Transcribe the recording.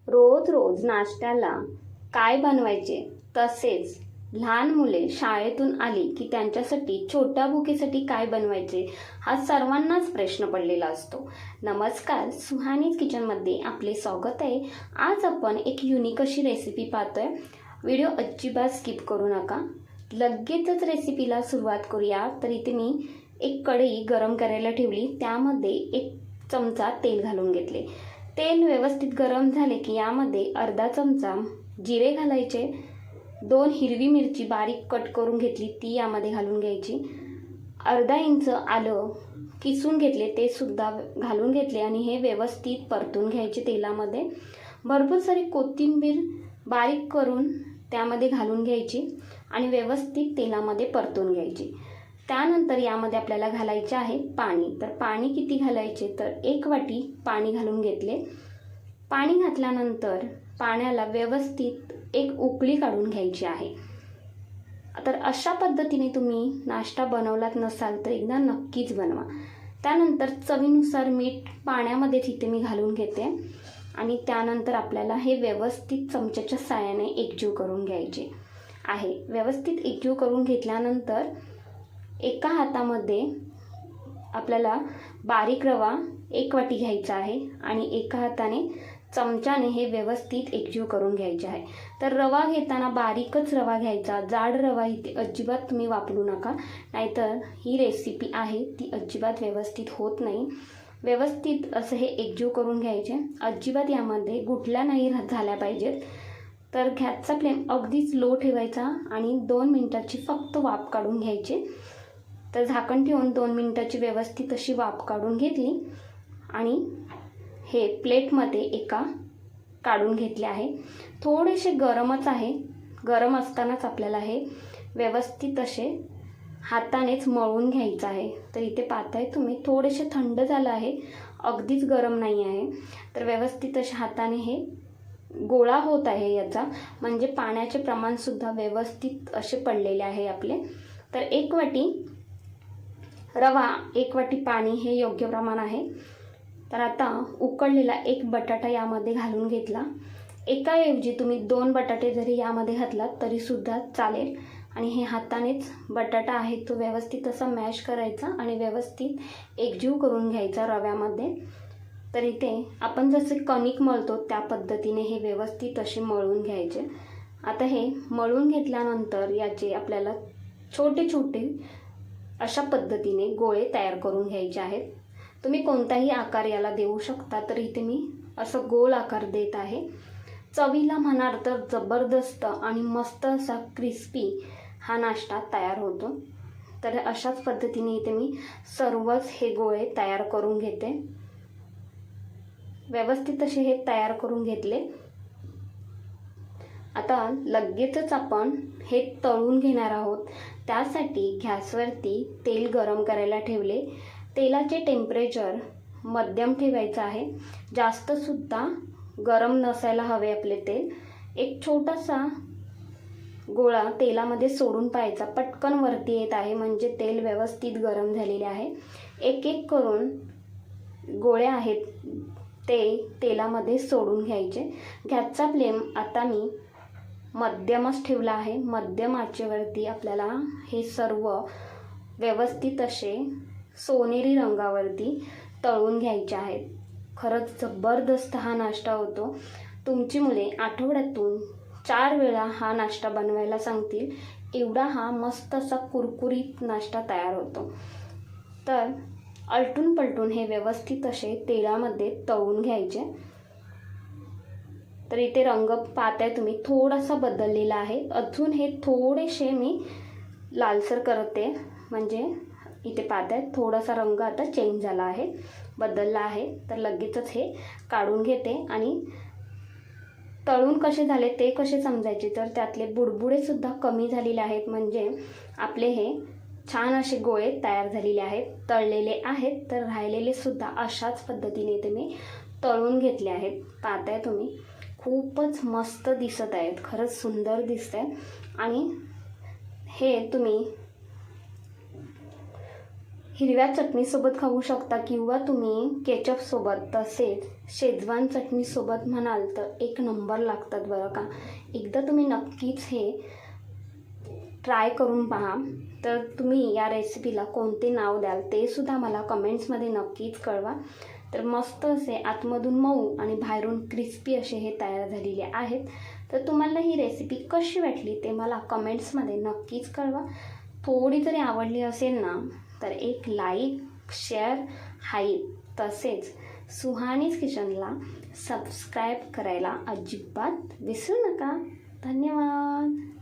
रोज रोज नाश्त्याला काय बनवायचे, तसेच लहान मुले शाळेतून आली की त्यांच्यासाठी छोट्या भुकेसाठी काय बनवायचे, हा सर्वांनाच प्रश्न पडलेला असतो. नमस्कार, सुहानीज किचनमध्ये आपले स्वागत आहे. आज आपण एक युनिक अशी रेसिपी पाहतोय. व्हिडिओ अजिबात स्किप करू नका. लगेचच रेसिपीला सुरुवात करूया. तर इथे मी एक कढई गरम करायला ठेवली. त्यामध्ये 1 चमचा तेल घालून घेतले. तेल व्यवस्थित गरम झाले की यामध्ये अर्धा चमचा जिरे घालायचे. 2 हिरवी मिरची बारीक कट करून घेतली, ती यामध्ये घालून घ्यायची. अर्धा इंच आलं किसून घेतले, ते सुद्धा घालून घेतले आणि हे व्यवस्थित परतून घ्यायचे तेलामध्ये. भरपूर सारी कोथिंबीर बारीक करून त्यामध्ये घालून घ्यायची आणि व्यवस्थित तेलामध्ये परतून घ्यायची. त्यानंतर यामध्ये आपल्याला घालायचे आहे पाणी. तर पाणी किती घालायचे, तर 1 वाटी पाणी घालून घेतले. पाणी घातल्यानंतर पाण्याला व्यवस्थित एक उकळी काढून घ्यायची आहे. तर अशा पद्धतीने तुम्ही नाश्ता बनवलात नसाल तर एकदा नक्कीच बनवा. त्यानंतर चवीनुसार मीठ पाण्यामध्येच इथे मी घालून घेते आणि त्यानंतर आपल्याला हे व्यवस्थित चमच्याच्या साहाय्याने एकजीव करून घ्यायचे आहे. व्यवस्थित एकजीव करून घेतल्यानंतर एका हातामध्ये आपल्याला बारीक रवा 1 वाटी घ्यायचा आहे आणि एका हाताने चमच्याने हे व्यवस्थित एकजीव करून घ्यायचे आहे. तर रवा घेताना बारीकच रवा घ्यायचा, जाड रवा इथे अजिबात तुम्ही वापरू नका, नाहीतर ही रेसिपी आहे ती अजिबात व्यवस्थित होत नाही. व्यवस्थित असं हे एकजीव करून घ्यायचे. अजिबात यामध्ये गुठल्या नाही झाल्या पाहिजेत. तर गॅसचा फ्लेम अगदीच लो ठेवायचा आणि 2 मिनिटाची फक्त वाफ काढून घ्यायची. तर झाकण ठेवून 2 मिनिटाची व्यवस्थित अशी वाफ काढून घेतली आणि हे प्लेटमध्ये एका काढून घेतले आहे. थोडेसे गरमच आहे. गरम असतानाच आपल्याला हे व्यवस्थित असे हातानेच मळून घ्यायचं आहे. तर इथे पाहताय तुम्ही थोडेसे थंड झालं आहे, अगदीच गरम नाही आहे. तर व्यवस्थित अशा हाताने हे गोळा होत आहे याचा, म्हणजे पाण्याचे प्रमाणसुद्धा व्यवस्थित असे पडलेले आहे आपले. तर 1 वाटी रवा 1 वाटी पाणी हे योग्य प्रमाण आहे. तर आता उकळलेला 1 बटाटा यामध्ये घालून घेतला. एकाऐवजी तुम्ही 2 बटाटे जरी यामध्ये घातलात तरीसुद्धा चालेल. आणि हे हातानेच बटाटा आहे तो व्यवस्थित असा मॅश करायचा आणि व्यवस्थित एकजीव करून घ्यायचा रव्यामध्ये. तर इथे आपण जसे कणिक मळतो त्या पद्धतीने हे व्यवस्थित असे मळून घ्यायचे. आता हे मळून घेतल्यानंतर याचे आपल्याला छोटे छोटे अशा पद्धतीने गोळे तयार करून घ्यायचे आहेत. तुम्ही कोणताही आकार याला देऊ शकता. तर इथे मी असं गोल आकार देत आहे. चवीला म्हणाल तर जबरदस्त आणि मस्त असा क्रिस्पी हा नाश्ता तयार होतो. तर अशाच पद्धतीने इथे मी सर्वच हे गोळे तयार करून घेते. व्यवस्थित असे हे तयार करून घेतले. आता लगेचच आपण हे तळून घेणार आहोत. त्यासाठी गॅसवरती तेल गरम करायला ठेवले. तेलाचे टेम्परेचर मध्यम ठेवायचं आहे, जास्तसुद्धा गरम नसायला हवे आपले तेल. एक छोटासा गोळा तेलामध्ये सोडून पाहायचा, पटकन वरती येत आहे म्हणजे तेल व्यवस्थित गरम झालेले आहे. एक एक करून गोळे आहेत ते तेलामध्ये सोडून घ्यायचे. गॅसचा फ्लेम आता मी मध्यमच ठेवला आहे. मध्यम आचेवरती आपल्याला हे सर्व व्यवस्थित असे सोनेरी रंगावरती तळून घ्यायचे आहेत. खरंच जबरदस्त हा नाश्ता होतो. तुमची मुले आठवड्यातून 4 वेळा हा नाश्ता बनवायला सांगतील, एवढा हा मस्त असा कुरकुरीत नाश्ता तयार होतो. तर आलटून पलटून हे व्यवस्थित असे तेलामध्ये तळून घ्यायचे. तर इथे रंग पाहताय तुम्ही थोडासा बदललेला आहे. अजून हे थोडेसे मी लालसर करते, म्हणजे इथे पाहताय थोडासा रंग आता चेंज झाला आहे, बदलला आहे. तर लगेचच हे काढून घेते आणि तळून कसे झाले ते कसे समजायचे, तर त्यातले बुडबुडेसुद्धा कमी झालेले आहेत, म्हणजे आपले हे छान असे गोळे तयार झालेले आहेत, तळलेले आहेत. तर राहिलेले सुद्धा अशाच पद्धतीने ते मी तळून घेतले आहेत. पाहताय तुम्ही खूपच मस्त दिसत आहेत, खरंच सुंदर दिसत आहेत. आणि हे तुम्ही हिरव्या चटणीसोबत खाऊ शकता किंवा तुम्ही केचपसोबत, तसेच शेजवान चटणीसोबत म्हणाल तर एक नंबर लागतात बरं का. एकदा तुम्ही नक्कीच हे ट्राय करून पहा. तर तुम्ही या रेसिपीला कोणते नाव द्याल ते सुद्धा मला कमेंट्समध्ये नक्कीच कळवा. तर मस्त असे आतमधून मऊ आणि बाहेरून क्रिस्पी असे हे तयार झालेले आहेत. तर तुम्हाला ही रेसिपी कशी वाटली ते मला कमेंट्समध्ये नक्कीच कळवा. थोडी जरी आवडली असेल ना तर एक लाईक, शेअर, हाईप तसेच सुहानीज किचनला सबस्क्राईब करायला अजिबात विसरू नका. धन्यवाद.